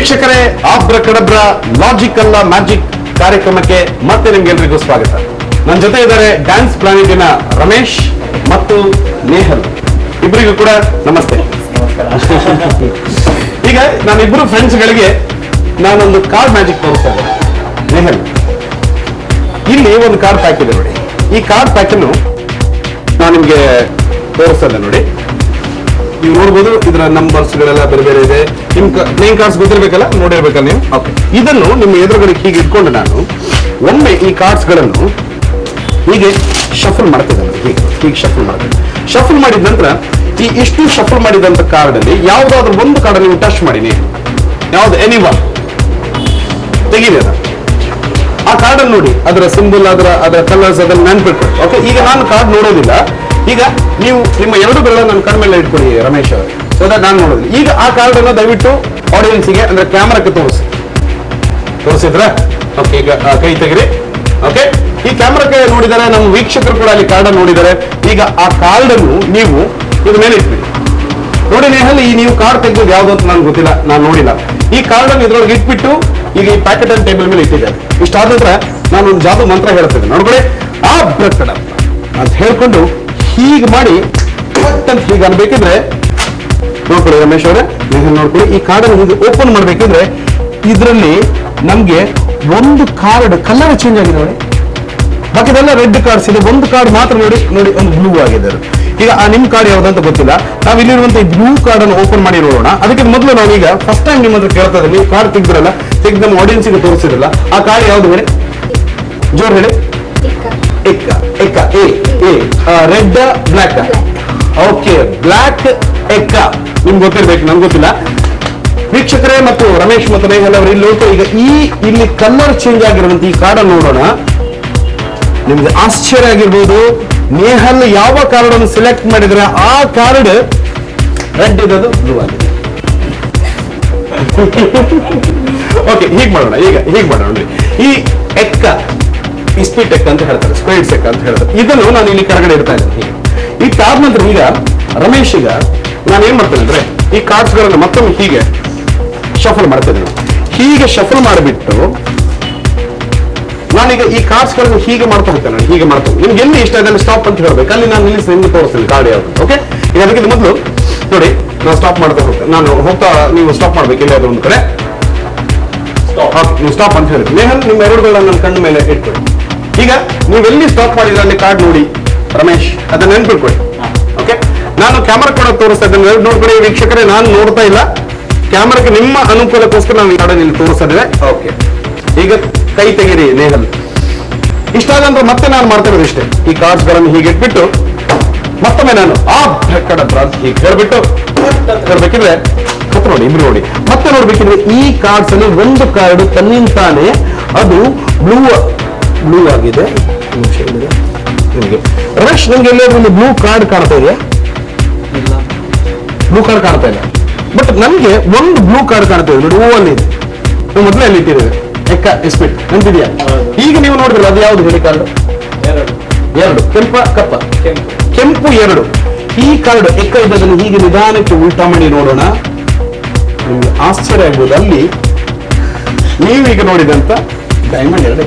ವೀಕ್ಷಕರೇ, ಆಬ್ರಕಡಬ್ರ ಲಾಜಿಕ್ ಅಲ್ಲ ಮ್ಯಾಜಿಕ್ ಕಾರ್ಯಕ್ರಮಕ್ಕೆ ಮತ್ತೆ ನಿಮ್ಗೆಲ್ರಿಗೂ ಸ್ವಾಗತ. ನನ್ನ ಜೊತೆ ಇದ್ದಾರೆ ಡ್ಯಾನ್ಸ್ ಪ್ಲಾನೆಟಿನ ರಮೇಶ್ ಮತ್ತು ನೇಹಲ್. ಇಬ್ಬರಿಗೂ ಕೂಡ ನಮಸ್ತೆ. ಈಗ ನಾನಿಬ್ಬರು ಫ್ರೆಂಡ್ಸ್ಗಳಿಗೆ ನಾನೊಂದು ಕಾರ್ಡ್ ಮ್ಯಾಜಿಕ್ ತೋರಿಸ್ತಾ ಇದ್ದೇನೆ. ನೇಹಲ್, ಇಲ್ಲಿ ಒಂದು ಕಾರ್ಡ್ ಪ್ಯಾಕ್ ಇದೆ ನೋಡಿ. ಈ ಕಾರ್ಡ್ ಪ್ಯಾಕ್ ಅನ್ನು ನಾನು ನಿಮ್ಗೆ ತೋರಿಸ್ತಾ ಇದ್ದೆ ನೋಡಿ. ನೀವು ನೋಡ್ಬೋದು, ಇದರ ನಂಬರ್ಸ್ ಗಳೆಲ್ಲ ಬೇರೆ ಬೇರೆ ಇದೆ. ನಿಮ್ ಪ್ಲೇಯಿಂಗ್ ಕಾರ್ಡ್ಸ್ ಗೊತ್ತಿರ್ಬೇಕಲ್ಲ, ನೋಡಿರ್ಬೇಕಲ್ಲ ನೀವು. ಓಕೆ, ಇದನ್ನು ನಿಮ್ಮ ಎದುರುಗಡೆ ಹೀಗೆ ಇಟ್ಕೊಂಡು ನಾನು ಒಮ್ಮೆ ಈ ಕಾರ್ಡ್ಸ್ ಗಳನ್ನು ಹೀಗೆ ಶಫಲ್ ಮಾಡ್ತಿದ್ದೆ. ಹೀಗೆ ಶಫಲ್ ಮಾಡ್ತೇನೆ. ಶಫಲ್ ಮಾಡಿದ ನಂತರ ಈ ಇಷ್ಟು ಶಫಲ್ ಮಾಡಿದಂತ ಕಾರ್ಡ್ ಅಲ್ಲಿ ಯಾವ್ದಾದ್ರು ಒಂದು ಕಾರ್ಡ್ ನೀವು ಟಚ್ ಮಾಡಿ, ನೀವು ಯಾವ್ದು ಎನಿವನ್ ತೆಗೀರಿ. ಆ ಕಾರ್ಡ್ ಅನ್ನು ನೋಡಿ, ಅದರ ಸಿಂಬಲ್, ಅದರ ಕಲರ್ಸ್, ಅದನ್ನ ನೆನ್ಪಿಟ್ಟು. ಓಕೆ, ಈಗ ನಾನು ಕಾರ್ಡ್ ನೋಡೋದಿಲ್ಲ. ಈಗ ನೀವು ನಿಮ್ಮ ಎರಡು ಬೆರಳ ನನ್ನ ಕಣ್ಣ ಮೇಲೆ ಇಟ್ಕೊಡಿ ರಮೇಶ್ ಅವರು, ಸೊ ದಟ್ ನಾನು ನೋಡೋದಿಲ್ಲ. ಈಗ ಆ ಕಾರ್ಡ್ ಅನ್ನು ದಯವಿಟ್ಟು ಆಡಿಯನ್ಸ್ಗೆ ಅಂದ್ರೆ ಕ್ಯಾಮರಾಕ್ಕೆ ತೋರಿಸಿದ್ರ. ಓಕೆ, ಈಗ ಕೈ ತೆಗಿರಿ. ಓಕೆ, ಈ ಕ್ಯಾಮರಾಕ್ಕೆ ನೋಡಿದರೆ ನಮ್ಮ ವೀಕ್ಷಕರು ಕೂಡ ಅಲ್ಲಿ ಕಾರ್ಡ್ ನೋಡಿದ್ದಾರೆ. ಈಗ ಆ ಕಾರ್ಡ್ ಅನ್ನು ನೀವು ಇದ್ರ ಮೇಲೆ ಇಟ್ಬಿಡಿ. ನೋಡಿ ನೇಹಲ್, ಈ ನೀವು ಕಾರ್ಡ್ ತೆಗೆದು ಯಾವ್ದು ಅಂತ ನನ್ಗೆ ಗೊತ್ತಿಲ್ಲ, ನಾನು ನೋಡಿಲ್ಲ. ಈ ಕಾರ್ಡ್ ಅನ್ನು ಇದ್ರೊಳಗೆ ಇಟ್ಬಿಟ್ಟು ಈಗ ಈ ಪ್ಯಾಕೆಟ್ ಅನ್ನು ಟೇಬಲ್ ಮೇಲೆ ಇಟ್ಟಿದ್ದಾರೆ. ಇಷ್ಟಾದ ನಂತರ ನಾನು ಒಂದು ಜಾದು ಮಂತ್ರ ಹೇಳ್ತೇನೆ. ನೋಡ್ಕೊಳ್ಳಿ, ಆ ಬ್ರಕಡ ಅಂತ ಹೇಳ್ಕೊಂಡು ಹೀಗೆ ಮಾಡಿ ಅಂತ ಹೀಗೆ ಅನ್ಬೇಕಿದ್ರೆ ನೋಡ್ಕೊಳ್ಳಿ ರಮೇಶ್ ಅವರೇ, ನೋಡ್ಕೊಳ್ಳಿ. ಈ ಕಾರ್ಡ್ ಅನ್ನು ಹೀಗೆ ಓಪನ್ ಮಾಡ್ಬೇಕಿದ್ರೆ ಇದರಲ್ಲಿ ನಮ್ಗೆ ಒಂದು ಕಾರ್ಡ್ ಕಲರ್ ಚೇಂಜ್ ಆಗಿದೆ ನೋಡಿ. ಬಾಕಿದೆಲ್ಲ ರೆಡ್ ಕಾರ್ಡ್ಸ್ ಇದೆ, ಒಂದು ಕಾರ್ಡ್ ಮಾತ್ರ ನೋಡಿ ಒಂದು ಬ್ಲೂ ಆಗಿದೆ. ಈಗ ಆ ನಿಮ್ ಕಾರ್ಡ್ ಯಾವ್ದಂತ ಗೊತ್ತಿಲ್ಲ. ನಾವು ಇಲ್ಲಿರುವಂತ ಈ ಬ್ಲೂ ಕಾರ್ಡ್ ಅನ್ನು ಓಪನ್ ಮಾಡಿ ನೋಡೋಣ. ಅದಕ್ಕೆ ಮೊದಲು ನಾವೀಗ ಫಸ್ಟ್ ಟೈಮ್ ನಿಮ್ಮ ಹತ್ರ ಕೇಳ್ತಾ ಇದ್ದೀನಿ, ನೀವು ಕಾರ್ಡ್ ತೆಗ್ದಿರಲ್ಲ, ತೆಗೆದು ನಮ್ಮ ಆಡಿಯನ್ಸ್ಗೆ ತೋರಿಸಿರಲ್ಲ. ಆ ಕಾರ್ಡ್ ಯಾವ್ದು ಹೇಳಿ, ಜೋರ್ ಹೇಳಿ. ಎಕ್ಕ ರೆಡ್ ಬ್ಲಾಕ್. ಓಕೆ, ಬ್ಲಾಕ್ ಎಕ್ಕ ನಿಮ್ಗೆ ಗೊತ್ತಿರ್ಬೇಕು, ನಮ್ಗೆ ಗೊತ್ತಿಲ್ಲ. ವೀಕ್ಷಕರೇ ಮತ್ತು ರಮೇಶ್ ಮತ್ತು ನೇಹಲ್ ಅವರು ಇಲ್ಲಿ ಈಗ ಇಲ್ಲಿ ಕಲರ್ ಚೇಂಜ್ ಆಗಿರುವಂತ ಈ ಕಾರ್ಡ್ ಅನ್ನು ನೋಡೋಣ. ನಿಮ್ಗೆ ಆಶ್ಚರ್ಯ ಆಗಿರ್ಬೋದು, ನೇಹಲ್ ಯಾವ ಕಾರ್ಡ್ ಅನ್ನು ಸೆಲೆಕ್ಟ್ ಮಾಡಿದ್ರೆ ಆ ಕಾರ್ಡ್ ರೆಡ್ ಇರೋದು ಬ್ಲೂ ಆಗಿದೆ. ಓಕೆ, ಹೀಗೆ ಮಾಡೋಣ. ಈಗ ಹೀಗೆ ಮಾಡೋಣ ನೋಡಿ. ಈ ಎಕ್ಕ ಇಸ್ಪೀಟ್ ಎಕ್ಕ ಅಂತ ಹೇಳ್ತಾರೆ, ಸ್ಪೇಡ್ಸ್ ಎಕ್ಕ ಅಂತ ಹೇಳ್ತಾರೆ. ಇದನ್ನು ನಾನು ಇಲ್ಲಿ ಕೆಳಗಡೆ ಇಡ್ತಾ ಇದ್ದೇನೆ. ಇಟ್ಟಾದ ನಂತರ ಈಗ ರಮೇಶ್ ಈಗ ನಾನು ಏನ್ ಮಾಡ್ತೇನೆ ಅಂದ್ರೆ ಈ ಕಾರ್ಡ್ಸ್ ಗಳನ್ನ ಮತ್ತೊಮ್ಮೆ ಹೀಗೆ ಶಫಲ್ ಮಾಡ್ತೇನೆ. ಹೀಗೆ ಶಫಲ್ ಮಾಡಿಬಿಟ್ಟು ನಾನೀಗ ಈ ಕಾರ್ಡ್ಸ್ ಗಳನ್ನು ಹೀಗೆ ಮಾಡ್ತಾ ಹೋಗ್ತೇನೆ. ಹೀಗೆ ಮಾಡ್ತೇನೆ. ನಿಮ್ಗೆ ಎಲ್ಲಿ ಇಷ್ಟ ಇದೆ ಸ್ಟಾಪ್ ಅಂತ ಹೇಳ್ಬೇಕು. ಅಲ್ಲಿ ನಾನು ನಿಲ್ಲಿಸಿ ನಿಮ್ಗೆ ತೋರಿಸ್ತೇನೆ ಕಾರ್ಡ್ ಯಾವುದು. ಓಕೆ, ಈಗ ಅದಕ್ಕಿಂತ ಮೊದಲು ನೋಡಿ, ನಾನು ಸ್ಟಾಪ್ ಮಾಡ್ತಾ ಹೋಗ್ತೇನೆ. ನಾನು ಹೋಗ್ತಾ ನೀವು ಸ್ಟಾಪ್ ಮಾಡ್ಬೇಕು. ಇಲ್ಲಾದ್ರೂ ಒಂದು ಕಡೆ ನೀವು ಸ್ಟಾಪ್ ಅಂತ ಹೇಳಿದ್ರಿ. ನೇಹಲ್, ನಿಮ್ಮ ಎರಡುಗಳನ್ನ ನನ್ನ ಕಣ್ಣು ಮೇಲೆ ಇಟ್ಕೊಳ್ಳಿ. ಈಗ ನೀವೆಲ್ಲಿ ಸ್ಟಾಪ್ ಮಾಡಿದ್ರೆ ಅಲ್ಲಿ ಕಾರ್ಡ್ ನೋಡಿ ರಮೇಶ್, ಅದನ್ನ ನೆನ್ಪಿಟ್ಕೊಳ್ಳಿ. ಓಕೆ, ನಾನು ಕ್ಯಾಮರಾ ಕೂಡ ತೋರಿಸ್ತಾ ಇದ್ದೇನೆ. ನೋಡ್ಕೊಳ್ಳಿ ವೀಕ್ಷಕರೇ, ನಾನು ನೋಡ್ತಾ ಇಲ್ಲ, ಕ್ಯಾಮರಾಕ್ಕೆ ನಿಮ್ಮ ಅನುಕೂಲಕ್ಕೋಸ್ಕರ ನಾನು ಈ ಕಾರ್ಡ್ ಇಲ್ಲಿ ತೋರಿಸ್ತಾ ಇದ್ದೇವೆ. ಓಕೆ, ಈಗ ಕೈ ತೆಗೀರಿ ನೇಹಲ್. ಇಷ್ಟಾದ ನಂತರ ಮತ್ತೆ ನಾನು ಮಾಡ್ತಾ ಇರೋದು ಇಷ್ಟೇ. ಈ ಕಾರ್ಡ್ಸ್ ಗಳನ್ನು ಹೀಗೆ ಇಟ್ಬಿಟ್ಟು ಮತ್ತೊಮ್ಮೆ ನಾನು ಆ ಬ್ರಕಡ ಹೀಗೆ ಹೇಳ್ಬಿಟ್ಟು ಹೇಳ್ಬೇಕಿದ್ರೆ ಮತ್ತೆ ನೋಡಿ, ಇಬ್ರು ನೋಡಿ, ಮತ್ತೆ ನೋಡ್ಬೇಕಿದ್ರೆ ಈ ಕಾರ್ಡ್ಸ್ ಅಲ್ಲಿ ಒಂದು ಕಾರ್ಡ್ ತನ್ನಿಂತಾನೆ ಅದು ಬ್ಲೂ ಆಗಿದೆ. ನಿಮಗೆ ರಮೇಶ್, ನಿಮ್ಗೆ ಎಲ್ಲಾದ್ರೂ ಒಂದು ಬ್ಲೂ ಕಾರ್ಡ್ ಕಾಣ್ತಾ ಇದೆಯಾ? ಬ್ಲೂ ಕಾರ್ಡ್ ಕಾಣ್ತಾ ಇಲ್ಲ, ಬಟ್ ನನಗೆ ಒಂದು ಬ್ಲೂ ಕಾರ್ಡ್ ಕಾಣ್ತಾ ಇದೆ ನೋಡಿ. ಹೂವಲ್ಲಿ ಇದೆ, ನೀವು ಮೊದಲೇ ಅಲ್ಲಿ ಇಟ್ಟಿದ್ದೀವಿ. ಎಕ್ಕ ಇಸ್ಪಿಟ್ ನೆನಪಿದೆಯಾ? ಈಗ ನೀವು ನೋಡಿದ್ರೆ ಅದು ಯಾವ್ದು ಹೇಳಿ ಕಾರ್ಡ್? ಎರಡು. ಕೆಂಪ ಕಪ್ಪ? ಕೆಂಪು ಎರಡು. ಈ ಕಾರ್ಡ್ ಎಕ್ಕ ಇದ್ದದನ್ನು ಹೀಗೆ ನಿಧಾನಕ್ಕೆ ಉಲ್ಟಾ ಮಾಡಿ ನೋಡೋಣ. ನಿಮ್ಗೆ ಆಶ್ಚರ್ಯ ಆಗ್ಬೋದು, ಅಲ್ಲಿ ನೀವೀಗ ನೋಡಿದಂತ ಡೈಮಂಡ್ ಎರಡು.